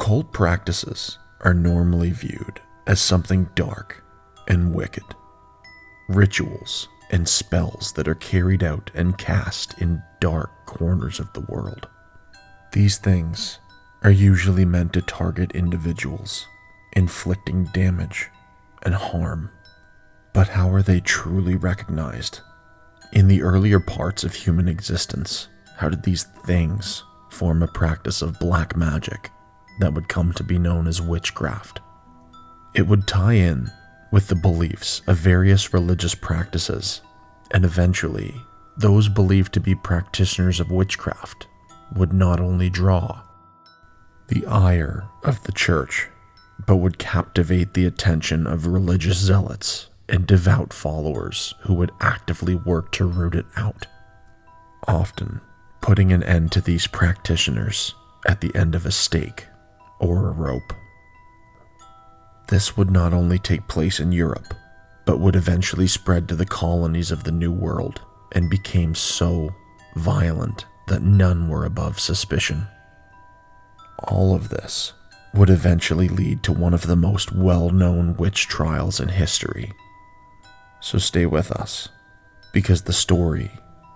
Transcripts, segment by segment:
Occult practices are normally viewed as something dark and wicked. Rituals and spells that are carried out and cast in dark corners of the world. These things are usually meant to target individuals, inflicting damage and harm. But how are they truly recognized? In the earlier parts of human existence, how did these things form a practice of black magic that would come to be known as witchcraft? It would tie in with the beliefs of various religious practices, and eventually, those believed to be practitioners of witchcraft would not only draw the ire of the church, but would captivate the attention of religious zealots and devout followers who would actively work to root it out, often putting an end to these practitioners at the end of a stake or a rope. This would not only take place in Europe, but would eventually spread to the colonies of the New World and became so violent that none were above suspicion. All of this would eventually lead to one of the most well-known witch trials in history. So stay with us, because the story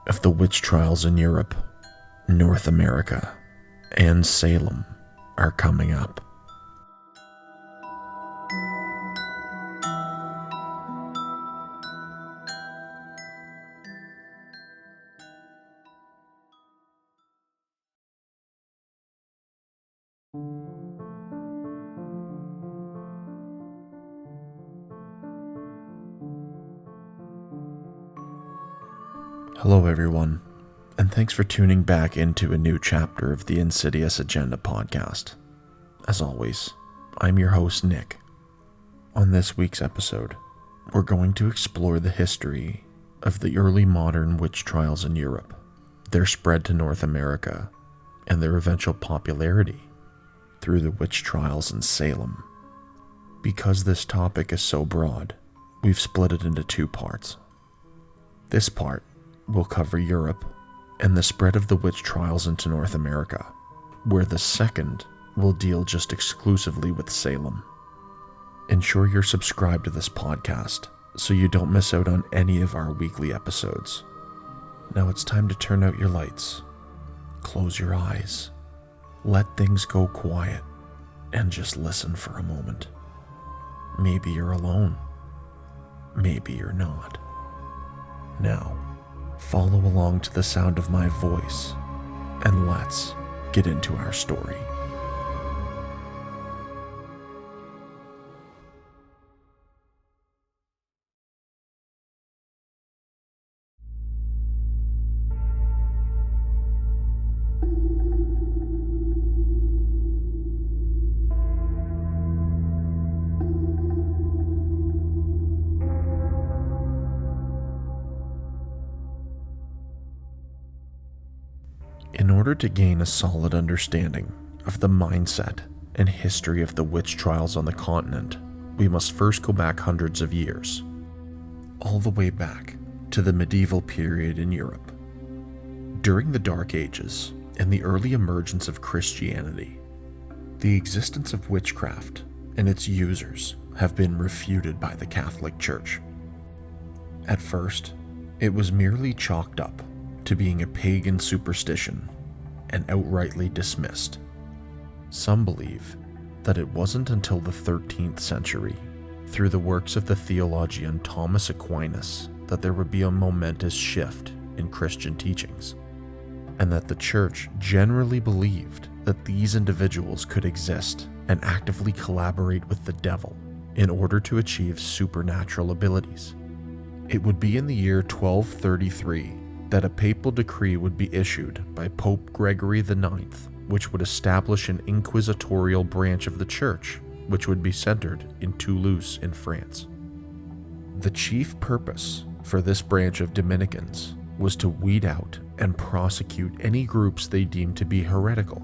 of the witch trials in Europe, North America, and Salem are coming up. Hello everyone, and thanks for tuning back into a new chapter of the Insidious Agenda podcast. As always, I'm your host Nick. On this week's episode, we're going to explore the history of the early modern witch trials in Europe, their spread to North America, and their eventual popularity through the witch trials in Salem. Because this topic is so broad, we've split it into two parts. This part will cover Europe and the spread of the witch trials into North America, where the second will deal just exclusively with Salem. Ensure you're subscribed to this podcast so you don't miss out on any of our weekly episodes. Now it's time to turn out your lights, close your eyes, let things go quiet, and just listen for a moment. Maybe you're alone. Maybe you're not. Now, follow along to the sound of my voice, and let's get into our story. In order to gain a solid understanding of the mindset and history of the witch trials on the continent, we must first go back hundreds of years, all the way back to the medieval period in Europe. During the Dark Ages and the early emergence of Christianity, the existence of witchcraft and its users have been refuted by the Catholic Church. At first, it was merely chalked up to being a pagan superstition and outrightly dismissed. Some believe that it wasn't until the 13th century, through the works of the theologian Thomas Aquinas, that there would be a momentous shift in Christian teachings, and that the Church generally believed that these individuals could exist and actively collaborate with the devil in order to achieve supernatural abilities. It would be in the year 1233 that a papal decree would be issued by Pope Gregory IX, which would establish an inquisitorial branch of the church, which would be centered in Toulouse in France. The chief purpose for this branch of Dominicans was to weed out and prosecute any groups they deemed to be heretical,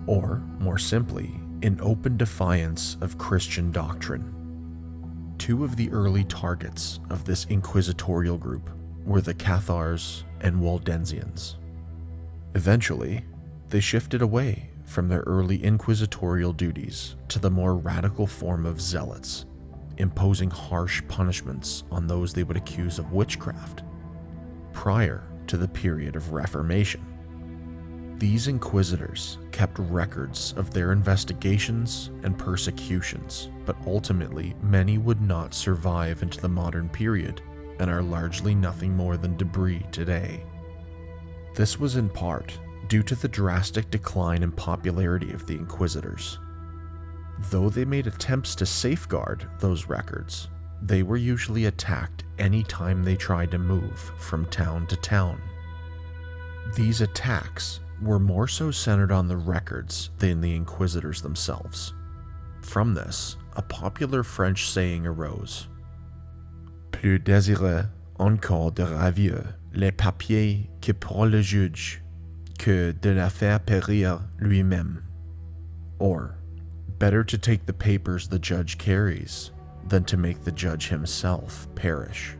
or, more simply, in open defiance of Christian doctrine. Two of the early targets of this inquisitorial group were the Cathars and Waldensians. Eventually, they shifted away from their early inquisitorial duties to the more radical form of zealots, imposing harsh punishments on those they would accuse of witchcraft. Prior to the period of Reformation, these inquisitors kept records of their investigations and persecutions, but ultimately many would not survive into the modern period and are largely nothing more than debris today. This was in part due to the drastic decline in popularity of the inquisitors. Though they made attempts to safeguard those records, they were usually attacked any time they tried to move from town to town. These attacks were more so centered on the records than the inquisitors themselves. From this, a popular French saying arose: Plus désireux encore de ravir les papiers que pour le juge, que de la faire périr lui-même. Or, better to take the papers the judge carries than to make the judge himself perish.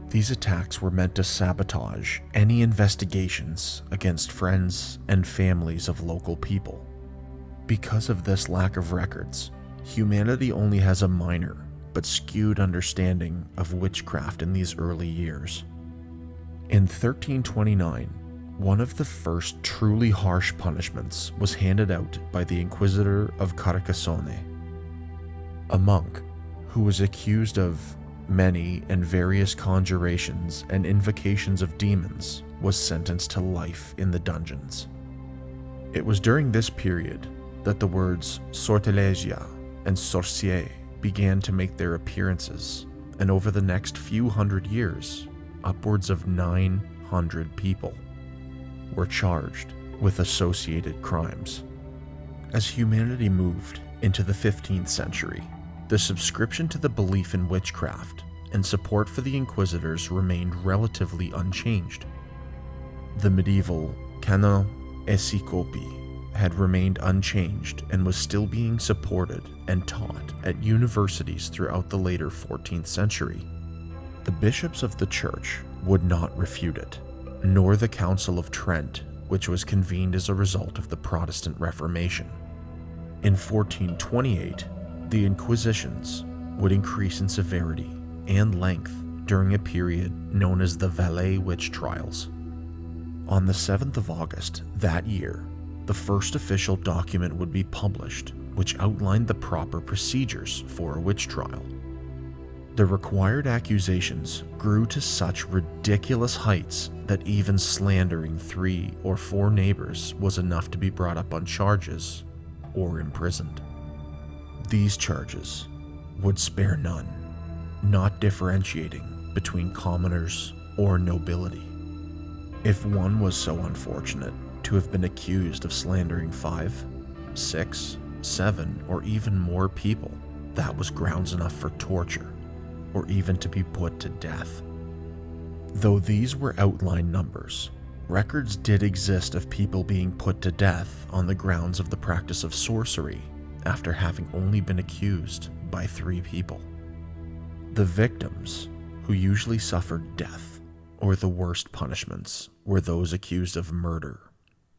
These attacks were meant to sabotage any investigations against friends and families of local people. Because of this lack of records, humanity only has a minor but skewed understanding of witchcraft in these early years. In 1329, one of the first truly harsh punishments was handed out by the Inquisitor of Carcassonne. A monk who was accused of many and various conjurations and invocations of demons was sentenced to life in the dungeons. It was during this period that the words sortilègia and sorcier began to make their appearances, and over the next few hundred years, upwards of 900 people were charged with associated crimes. As humanity moved into the 15th century, the subscription to the belief in witchcraft and support for the inquisitors remained relatively unchanged. The medieval canon episcopi had remained unchanged and was still being supported and taught at universities throughout the later 14th century. The bishops of the church would not refute it, nor the Council of Trent, which was convened as a result of the Protestant Reformation. In 1428, the Inquisitions would increase in severity and length during a period known as the Valais witch trials. On the 7th of August that year, the first official document would be published, which outlined the proper procedures for a witch trial. The required accusations grew to such ridiculous heights that even slandering 3 or 4 neighbors was enough to be brought up on charges or imprisoned. These charges would spare none, not differentiating between commoners or nobility. If one was so unfortunate to have been accused of slandering 5, 6, 7, or even more people, that was grounds enough for torture, or even to be put to death. Though these were outline numbers, records did exist of people being put to death on the grounds of the practice of sorcery after having only been accused by 3 people. The victims, who usually suffered death or the worst punishments, were those accused of murder,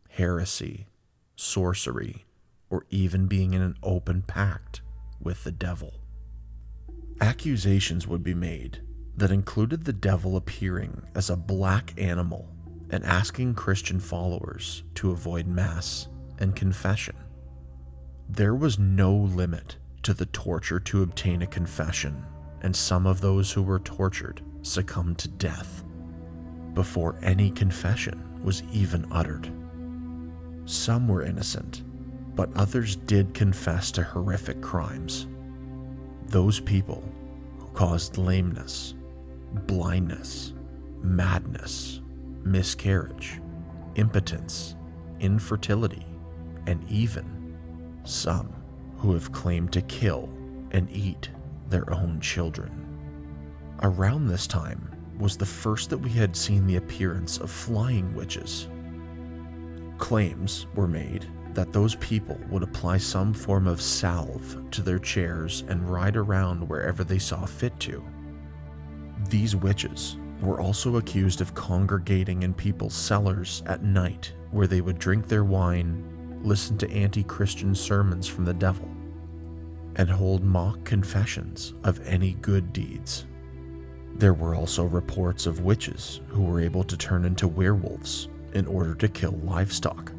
heresy, sorcery, or even being in an open pact with the devil. Accusations would be made that included the devil appearing as a black animal and asking Christian followers to avoid Mass and confession. There was no limit to the torture to obtain a confession, and some of those who were tortured succumbed to death before any confession was even uttered. Some were innocent, but others did confess to horrific crimes. Those people who caused lameness, blindness, madness, miscarriage, impotence, infertility, and even some who have claimed to kill and eat their own children. Around this time was the first that we had seen the appearance of flying witches. Claims were made that those people would apply some form of salve to their chairs and ride around wherever they saw fit to. These witches were also accused of congregating in people's cellars at night, where they would drink their wine, listen to anti-Christian sermons from the devil, and hold mock confessions of any good deeds. There were also reports of witches who were able to turn into werewolves in order to kill livestock.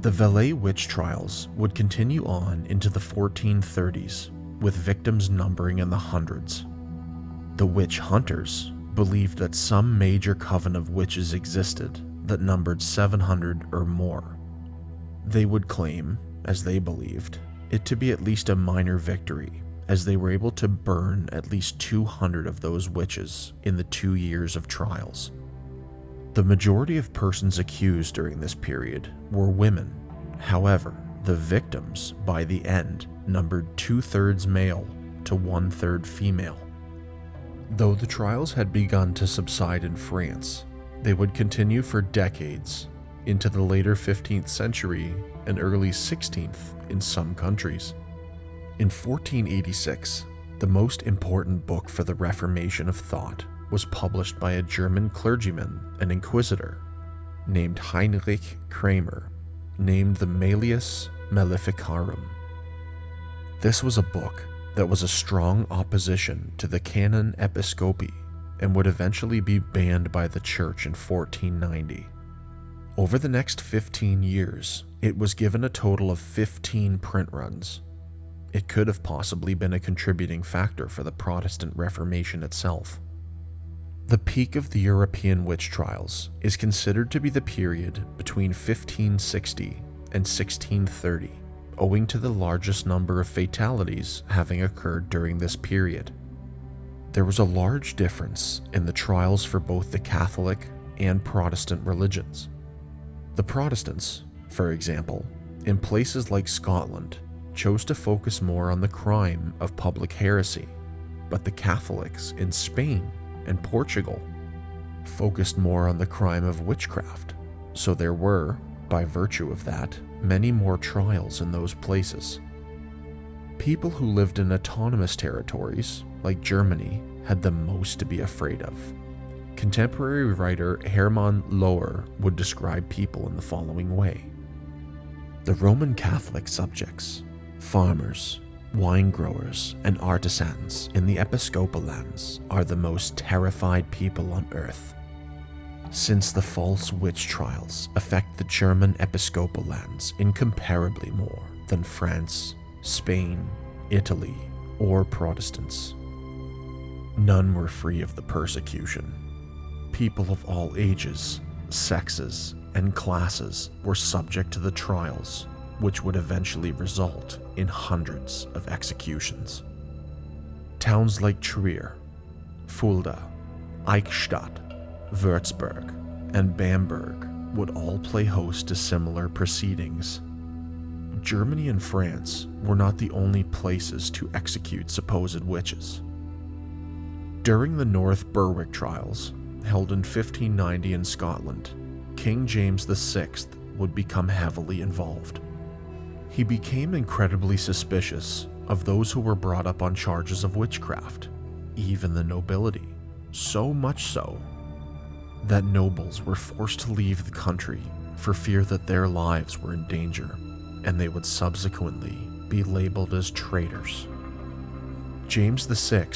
The Valais witch trials would continue on into the 1430s, with victims numbering in the hundreds. The witch hunters believed that some major coven of witches existed that numbered 700 or more. They would claim, as they believed, it to be at least a minor victory, as they were able to burn at least 200 of those witches in the 2 years of trials. The majority of persons accused during this period were women. However, the victims by the end numbered 2/3 male to 1/3 female. Though the trials had begun to subside in France, they would continue for decades into the later 15th century and early 16th in some countries. In 1486, the most important book for the Reformation of thought was published by a German clergyman and inquisitor named Heinrich Kramer, named the Malleus Maleficarum. This was a book that was a strong opposition to the Canon Episcopi and would eventually be banned by the church in 1490. Over the next 15 years, it was given a total of 15 print runs. It could have possibly been a contributing factor for the Protestant Reformation itself. The peak of the European witch trials is considered to be the period between 1560 and 1630, owing to the largest number of fatalities having occurred during this period. There was a large difference in the trials for both the Catholic and Protestant religions. The Protestants, for example, in places like Scotland, chose to focus more on the crime of public heresy, but the Catholics in Spain and Portugal focused more on the crime of witchcraft, so there were, by virtue of that, many more trials in those places. People who lived in autonomous territories, like Germany, had the most to be afraid of. Contemporary writer Hermann Lohr would describe people in the following way. The Roman Catholic subjects, farmers, wine growers, and artisans in the episcopal lands are the most terrified people on earth. Since the false witch trials affect the German episcopal lands incomparably more than France, Spain, Italy, or Protestants. None were free of the persecution. People of all ages, sexes, and classes were subject to the trials, which would eventually result in hundreds of executions. Towns like Trier, Fulda, Eichstätt, Würzburg, and Bamberg would all play host to similar proceedings. Germany and France were not the only places to execute supposed witches. During the North Berwick trials, held in 1590 in Scotland, King James VI would become heavily involved. He became incredibly suspicious of those who were brought up on charges of witchcraft, even the nobility, so much so that nobles were forced to leave the country for fear that their lives were in danger, and they would subsequently be labeled as traitors. James VI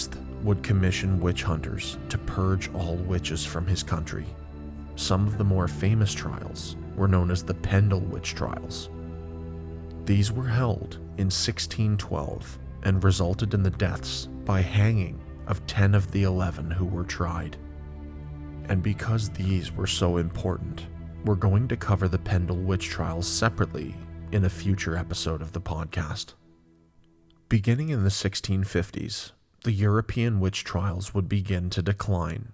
would commission witch hunters to purge all witches from his country. Some of the more famous trials were known as the Pendle witch trials. These were held in 1612 and resulted in the deaths by hanging of 10 of the 11 who were tried. And because these were so important, we're going to cover the Pendle witch trials separately in a future episode of the podcast. Beginning in the 1650s, the European witch trials would begin to decline.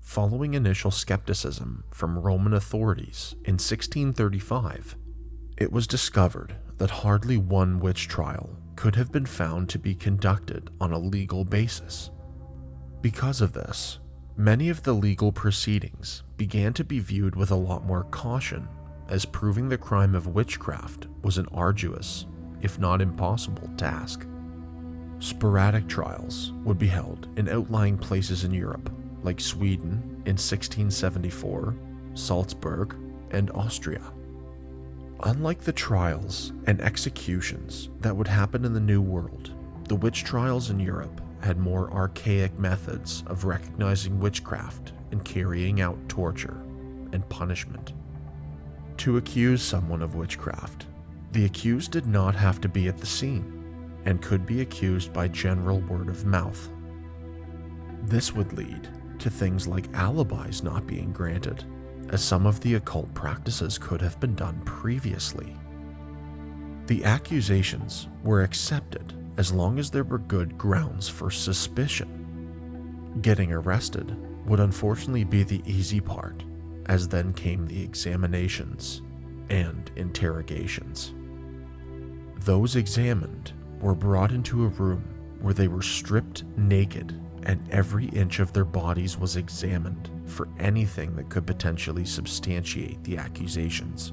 Following initial skepticism from Roman authorities in 1635, it was discovered that hardly one witch trial could have been found to be conducted on a legal basis. Because of this, many of the legal proceedings began to be viewed with a lot more caution, as proving the crime of witchcraft was an arduous, if not impossible, task. Sporadic trials would be held in outlying places in Europe, like Sweden in 1674, Salzburg, and Austria. Unlike the trials and executions that would happen in the New World, the witch trials in Europe had more archaic methods of recognizing witchcraft and carrying out torture and punishment. To accuse someone of witchcraft, the accused did not have to be at the scene and could be accused by general word of mouth. This would lead to things like alibis not being granted, as some of the occult practices could have been done previously. The accusations were accepted as long as there were good grounds for suspicion. Getting arrested would unfortunately be the easy part, as then came the examinations and interrogations. Those examined were brought into a room where they were stripped naked and every inch of their bodies was examined for anything that could potentially substantiate the accusations.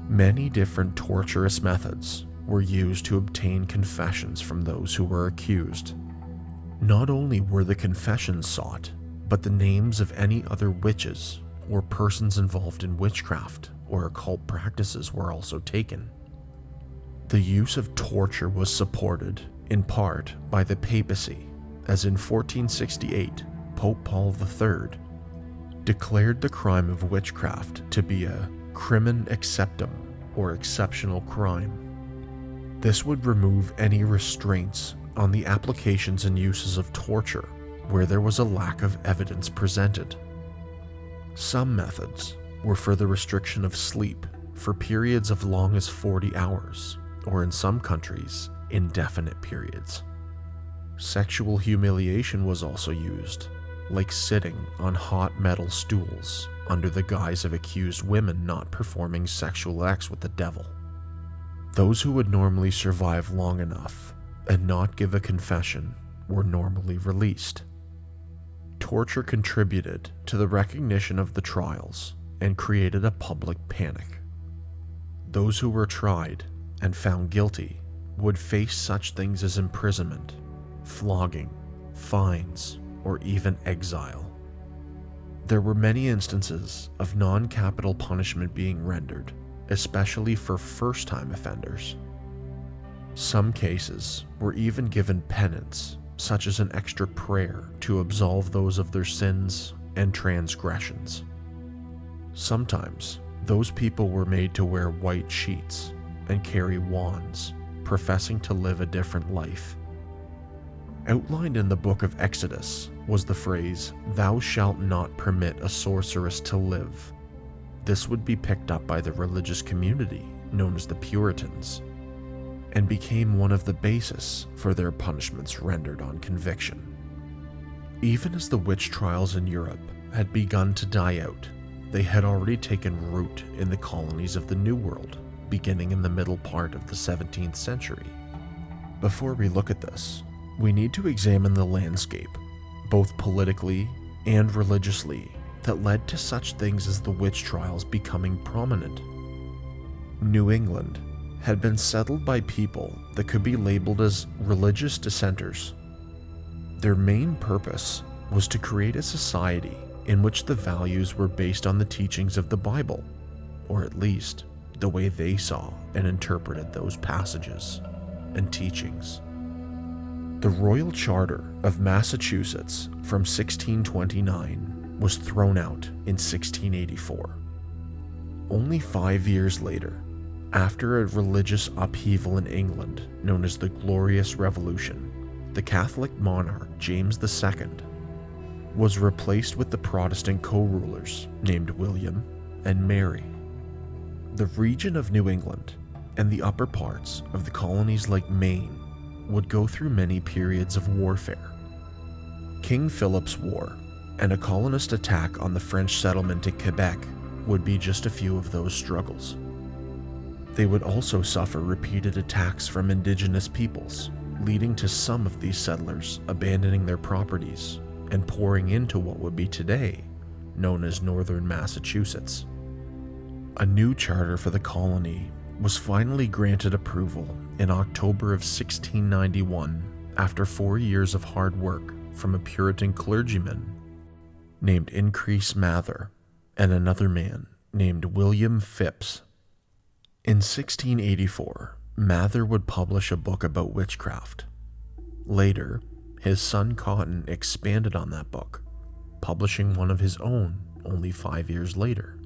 Many different torturous methods were used to obtain confessions from those who were accused. Not only were the confessions sought, but the names of any other witches or persons involved in witchcraft or occult practices were also taken. The use of torture was supported, in part, by the papacy, as in 1468, Pope Paul III declared the crime of witchcraft to be a crimen exceptum, or exceptional crime. This would remove any restraints on the applications and uses of torture where there was a lack of evidence presented. Some methods were for the restriction of sleep for periods of long as 40 hours, or in some countries, indefinite periods. Sexual humiliation was also used, like sitting on hot metal stools under the guise of accused women not performing sexual acts with the devil. Those who would normally survive long enough and not give a confession were normally released. Torture contributed to the recognition of the trials and created a public panic. Those who were tried and found guilty would face such things as imprisonment, flogging, fines, or even exile. There were many instances of non-capital punishment being rendered, especially for first-time offenders. Some cases were even given penance, such as an extra prayer to absolve those of their sins and transgressions. Sometimes, those people were made to wear white sheets and carry wands, professing to live a different life. Outlined in the book of Exodus was the phrase, "Thou shalt not permit a sorceress to live." This would be picked up by the religious community known as the Puritans, and became one of the basis for their punishments rendered on conviction. Even as the witch trials in Europe had begun to die out, they had already taken root in the colonies of the New World, beginning in the middle part of the 17th century. Before we look at this, we need to examine the landscape, both politically and religiously, that led to such things as the witch trials becoming prominent. New England had been settled by people that could be labeled as religious dissenters. Their main purpose was to create a society in which the values were based on the teachings of the Bible, or at least the way they saw and interpreted those passages and teachings. The Royal Charter of Massachusetts from 1629 was thrown out in 1684. Only 5 years later, after a religious upheaval in England known as the Glorious Revolution, the Catholic monarch James II was replaced with the Protestant co-rulers named William and Mary. The region of New England and the upper parts of the colonies like Maine would go through many periods of warfare. King Philip's War and a colonist attack on the French settlement in Quebec would be just a few of those struggles. They would also suffer repeated attacks from indigenous peoples, leading to some of these settlers abandoning their properties and pouring into what would be today known as northern Massachusetts. A new charter for the colony was finally granted approval in October of 1691 after 4 years of hard work from a Puritan clergyman named Increase Mather and another man named William Phipps. In 1684, Mather would publish a book about witchcraft. Later, his son Cotton expanded on that book, publishing one of his own only 5 years later.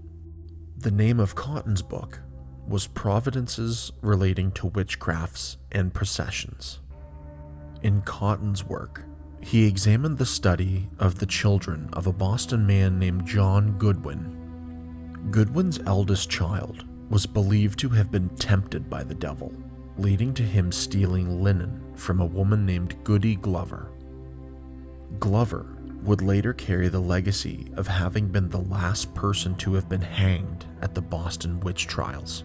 The name of Cotton's book was Providences Relating to Witchcrafts and Processions. In Cotton's work, he examined the study of the children of a Boston man named John Goodwin. Goodwin's eldest child was believed to have been tempted by the devil, leading to him stealing linen from a woman named Goody Glover. Glover would later carry the legacy of having been the last person to have been hanged at the Boston witch trials.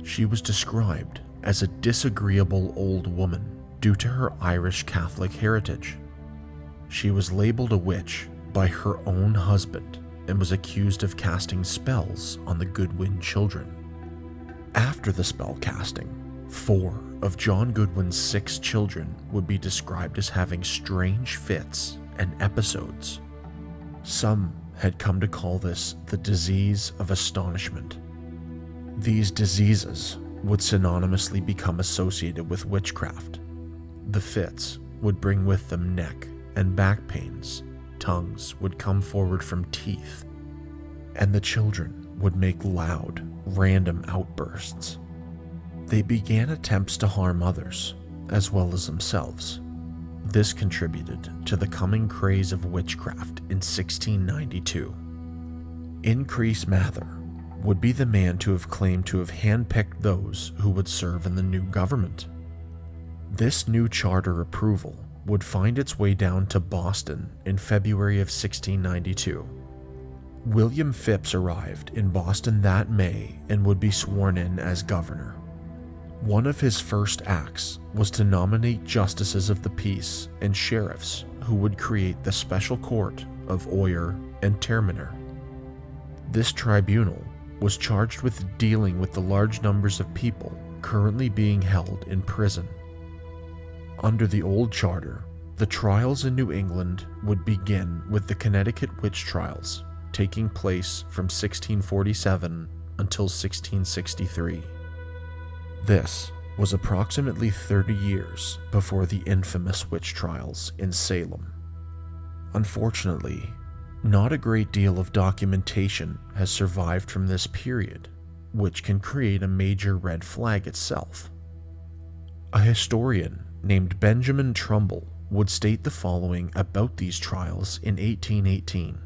She was described as a disagreeable old woman due to her Irish Catholic heritage. She was labeled a witch by her own husband and was accused of casting spells on the Goodwin children. After the spell casting, 4 of John Goodwin's 6 children would be described as having strange fits and episodes. Some had come to call this the disease of astonishment. These diseases would synonymously become associated with witchcraft. The fits would bring with them neck and back pains, tongues would come forward from teeth, and the children would make loud, random outbursts. They began attempts to harm others, as well as themselves. This contributed to the coming craze of witchcraft in 1692. Increase Mather would be the man to have claimed to have handpicked those who would serve in the new government. This new charter approval would find its way down to Boston in February of 1692. William Phipps arrived in Boston that May and would be sworn in as governor. One of his first acts was to nominate justices of the peace and sheriffs who would create the special court of oyer and terminer. This tribunal was charged with dealing with the large numbers of people currently being held in prison. Under the old charter, the trials in New England would begin with the Connecticut witch trials, taking place from 1647 until 1663. This was approximately 30 years before the infamous witch trials in Salem. Unfortunately, not a great deal of documentation has survived from this period, which can create a major red flag itself. A historian named Benjamin Trumbull would state the following about these trials in 1818.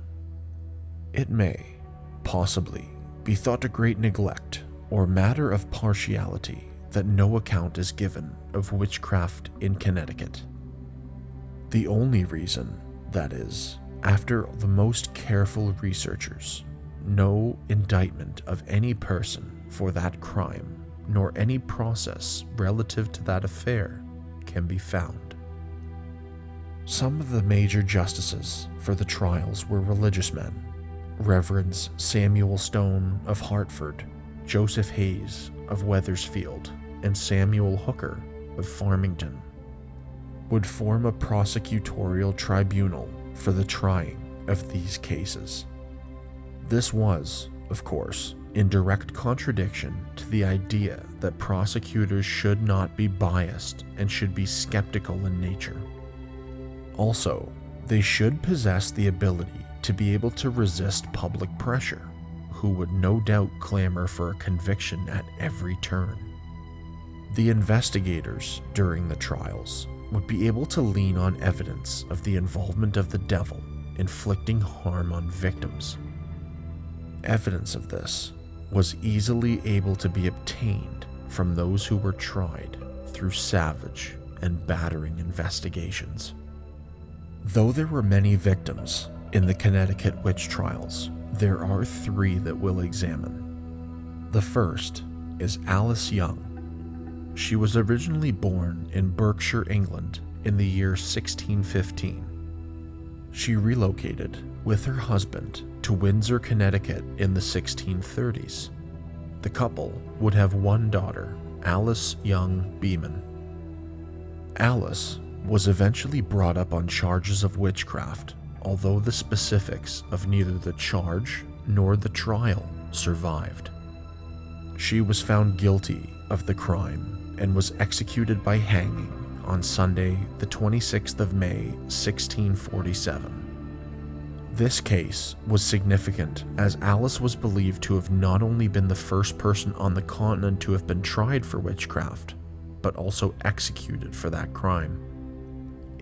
It may, possibly, be thought a great neglect or matter of partiality that no account is given of witchcraft in Connecticut. The only reason, that is, after the most careful researchers, no indictment of any person for that crime, nor any process relative to that affair, can be found. Some of the major justices for the trials were religious men. Reverends Samuel Stone of Hartford, Joseph Hayes of Wethersfield, and Samuel Hooker of Farmington would form a prosecutorial tribunal for the trying of these cases. This was, of course, in direct contradiction to the idea that prosecutors should not be biased and should be skeptical in nature. Also, they should possess the ability to be able to resist public pressure, who would no doubt clamor for a conviction at every turn. The investigators during the trials would be able to lean on evidence of the involvement of the devil inflicting harm on victims. Evidence of this was easily able to be obtained from those who were tried through savage and battering investigations. Though there were many victims in the Connecticut witch trials, there are 3 that we'll examine. The first is Alice Young. She was originally born in Berkshire, England in the year 1615. She relocated with her husband to Windsor, Connecticut in the 1630s. The couple would have one daughter, Alice Young Beeman. Alice was eventually brought up on charges of witchcraft, although the specifics of neither the charge nor the trial survived. She was found guilty of the crime and was executed by hanging on Sunday, the 26th of May, 1647. This case was significant as Alice was believed to have not only been the first person on the continent to have been tried for witchcraft, but also executed for that crime.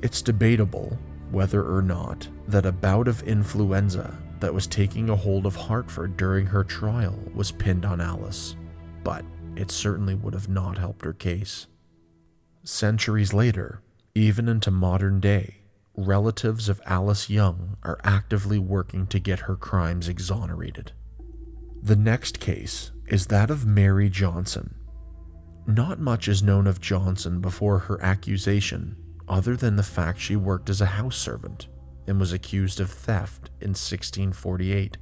It's debatable whether or not that a bout of influenza that was taking a hold of Hartford during her trial was pinned on Alice, but it certainly would have not helped her case. Centuries later, even into modern day, relatives of Alice Young are actively working to get her crimes exonerated. The next case is that of Mary Johnson. Not much is known of Johnson before her accusation, other than the fact she worked as a house servant and was accused of theft in 1648.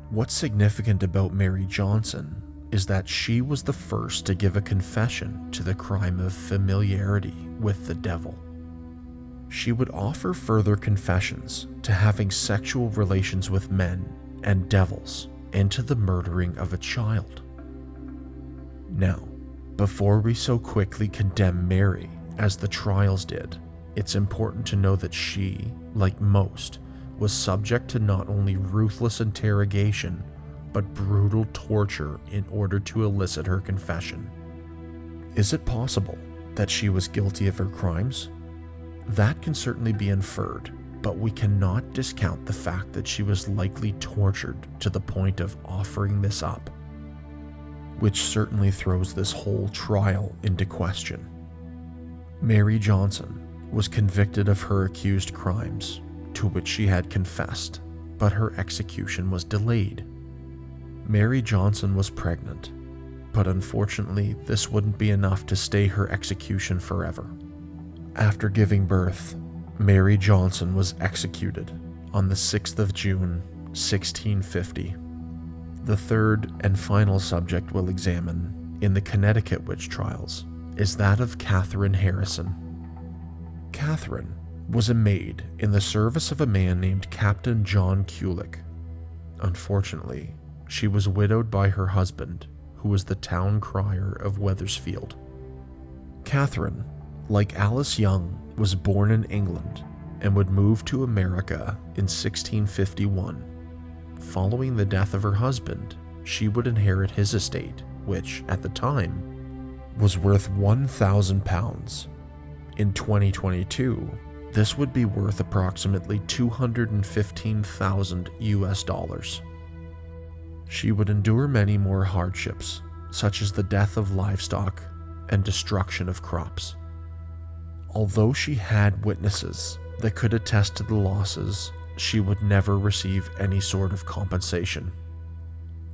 What's significant about Mary Johnson is that she was the first to give a confession to the crime of familiarity with the devil. She would offer further confessions to having sexual relations with men and devils and to the murdering of a child. Now, before we so quickly condemn Mary as the trials did, it's important to know that she, like most, was subject to not only ruthless interrogation, but brutal torture in order to elicit her confession. Is it possible that she was guilty of her crimes? That can certainly be inferred, but we cannot discount the fact that she was likely tortured to the point of offering this up, which certainly throws this whole trial into question. Mary Johnson was convicted of her accused crimes, to which she had confessed, but her execution was delayed. Mary Johnson was pregnant, but unfortunately this wouldn't be enough to stay her execution forever. After giving birth, Mary Johnson was executed on the 6th of June, 1650. The third and final subject we'll examine in the Connecticut witch trials is that of Catherine Harrison. Catherine was a maid in the service of a man named Captain John Kulick. Unfortunately, she was widowed by her husband, who was the town crier of Wethersfield. Catherine, like Alice Young, was born in England and would move to America in 1651. Following the death of her husband, she would inherit his estate, which, at the time, was worth £1,000. In 2022, this would be worth approximately $215,000 US. She would endure many more hardships, such as the death of livestock and destruction of crops. Although she had witnesses that could attest to the losses, she would never receive any sort of compensation.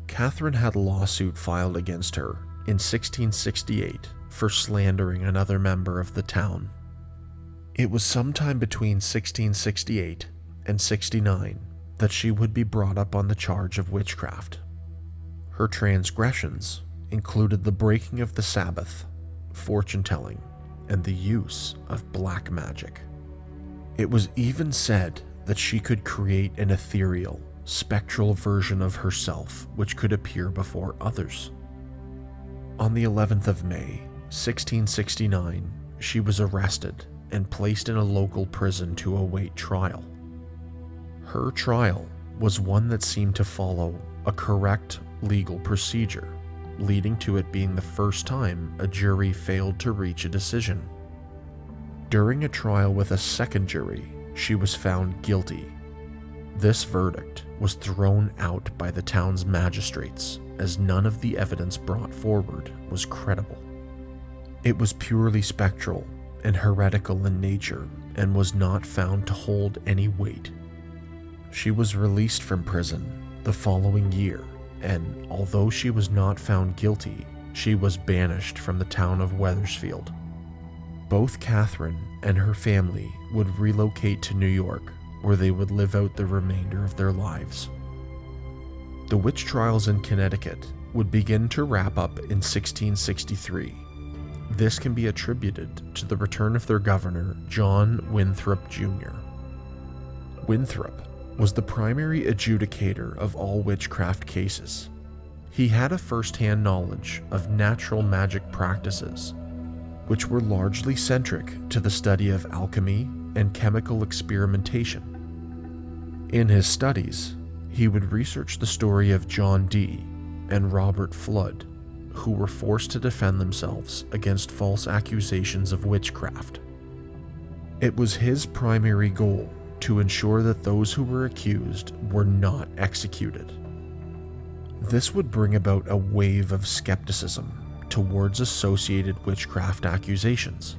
Catherine had a lawsuit filed against her in 1668 for slandering another member of the town. It was sometime between 1668 and 69 that she would be brought up on the charge of witchcraft. Her transgressions included the breaking of the Sabbath, fortune-telling, and the use of black magic. It was even said that she could create an ethereal, spectral version of herself which could appear before others. On the 11th of May, 1669, she was arrested and placed in a local prison to await trial. Her trial was one that seemed to follow a correct legal procedure, leading to it being the first time a jury failed to reach a decision. During a trial with a second jury, she was found guilty. This verdict was thrown out by the town's magistrates as none of the evidence brought forward was credible. It was purely spectral and heretical in nature and was not found to hold any weight. She was released from prison the following year, and although she was not found guilty, she was banished from the town of Wethersfield. Both Catherine and her family would relocate to New York, where they would live out the remainder of their lives. The witch trials in Connecticut would begin to wrap up in 1663. This can be attributed to the return of their governor, John Winthrop Jr. Winthrop was the primary adjudicator of all witchcraft cases. He had a first-hand knowledge of natural magic practices, which were largely centric to the study of alchemy and chemical experimentation. In his studies, he would research the story of John Dee and Robert Flood, who were forced to defend themselves against false accusations of witchcraft. It was his primary goal to ensure that those who were accused were not executed. This would bring about a wave of skepticism towards associated witchcraft accusations.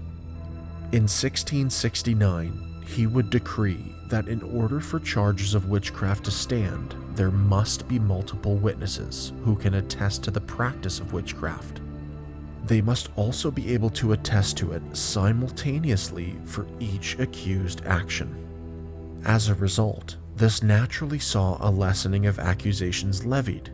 In 1669, he would decree that in order for charges of witchcraft to stand, there must be multiple witnesses who can attest to the practice of witchcraft. They must also be able to attest to it simultaneously for each accused action. As a result, this naturally saw a lessening of accusations levied.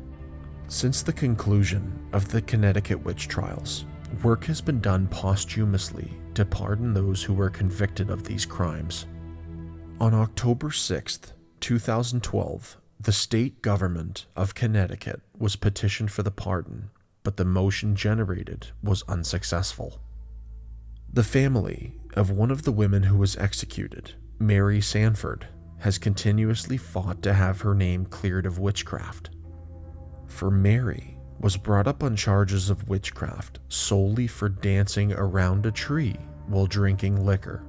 Since the conclusion of the Connecticut witch trials, work has been done posthumously to pardon those who were convicted of these crimes. On October 6, 2012, the state government of Connecticut was petitioned for the pardon, but the motion generated was unsuccessful. The family of one of the women who was executed, Mary Sanford, has continuously fought to have her name cleared of witchcraft. For Mary was brought up on charges of witchcraft solely for dancing around a tree while drinking liquor.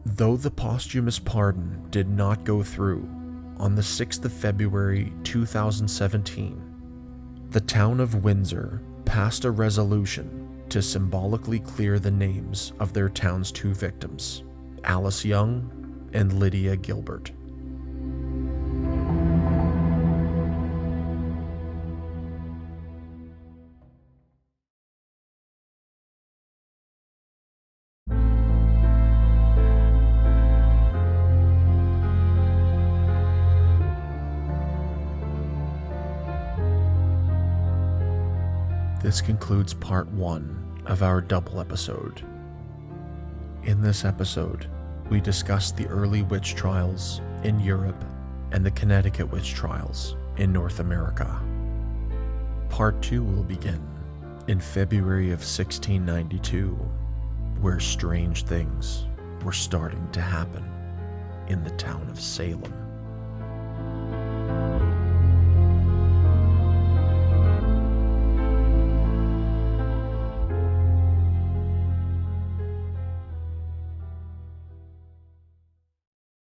Though the posthumous pardon did not go through, on the 6th of February 2017, the town of Windsor passed a resolution to symbolically clear the names of their town's two victims, Alice Young and Lydia Gilbert. This concludes part 1 of our double episode. In this episode, we discussed the early witch trials in Europe and the Connecticut witch trials in North America. Part 2 will begin in February of 1692, where strange things were starting to happen in the town of Salem.